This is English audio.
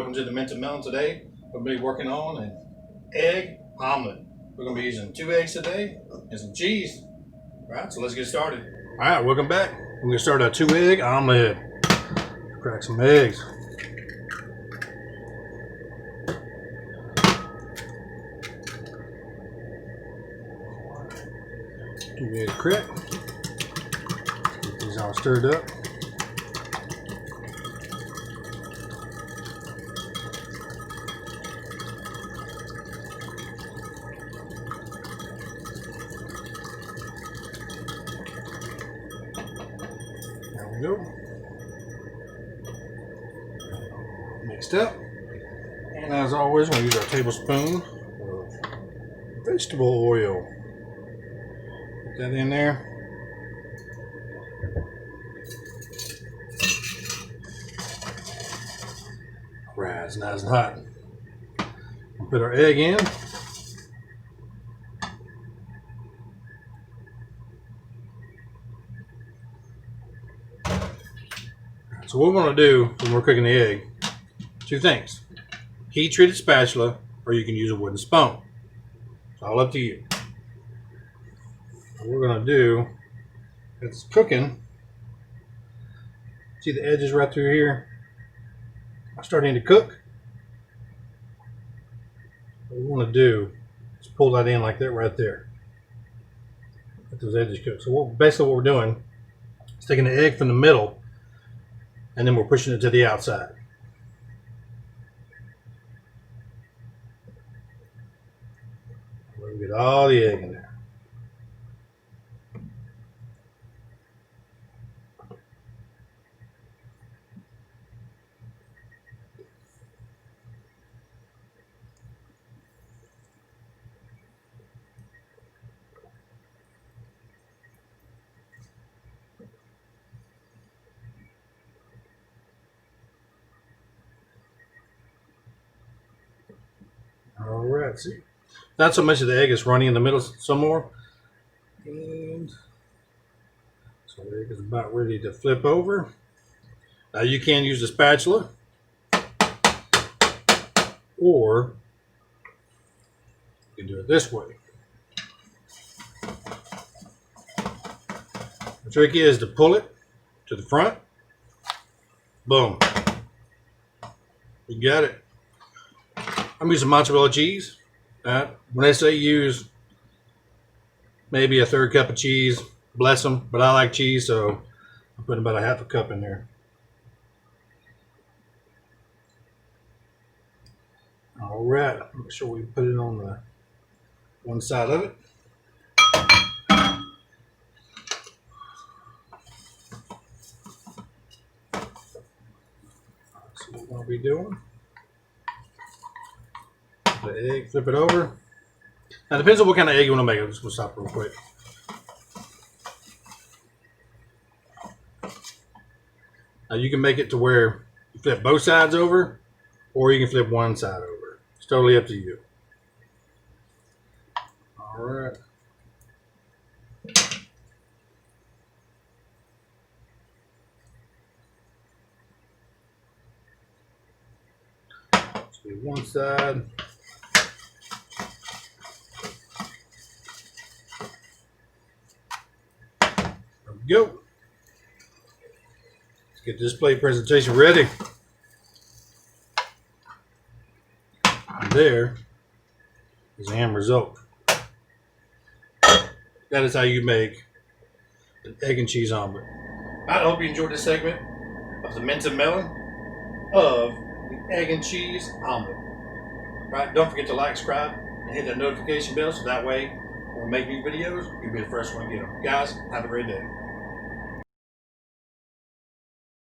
welcome to the Mint and Melon. Today we'll be working on an egg omelet. We're going to be using 2 eggs today and some cheese. Alright, so let's get started. Alright, welcome back. We're going to start our 2 egg omelet. Crack some eggs. 2 eggs cracked. Get these all stirred up. There we go. Mixed up. And as always, we'll use our tablespoon of vegetable oil. Put that in there. Right, it's nice and hot. We'll put our egg in. So what we want to do when we're cooking the egg, 2 things. Heat treated spatula, or you can use a wooden spoon. It's all up to you. What we're going to do, it's cooking. See the edges right through here? I'm starting to cook. What we want to do is pull that in like that right there. Let those edges cook. So basically what we're doing is taking the egg from the middle and then we're pushing it to the outside. We're going to get all the egg in there. Alright, see, not so much of the egg is running in the middle some more. And so the egg is about ready to flip over. Now you can use a spatula, or you can do it this way. The trick is to pull it to the front. Boom. You got it. I'm using mozzarella cheese. When I say use maybe a 1/3 cup of cheese, bless them, but I like cheese, so I'm putting about a 1/2 cup in there. All right, make sure we put it on the one side of it. That's what we're going to be doing. The egg, flip it over. Now, it depends on what kind of egg you want to make. I'm just going to stop real quick. Now, you can make it to where you flip both sides over, or you can flip one side over. It's totally up to you. All right. So one side. Go. Let's get display presentation ready. And there is the end result. That is how you make an egg and cheese omelet. I hope you enjoyed this segment of the Mint and Melon of the egg and cheese omelet. Right, don't forget to like, subscribe, and hit that notification bell so that way when we make new videos, you'll be the first one to get them. Guys, have a great day.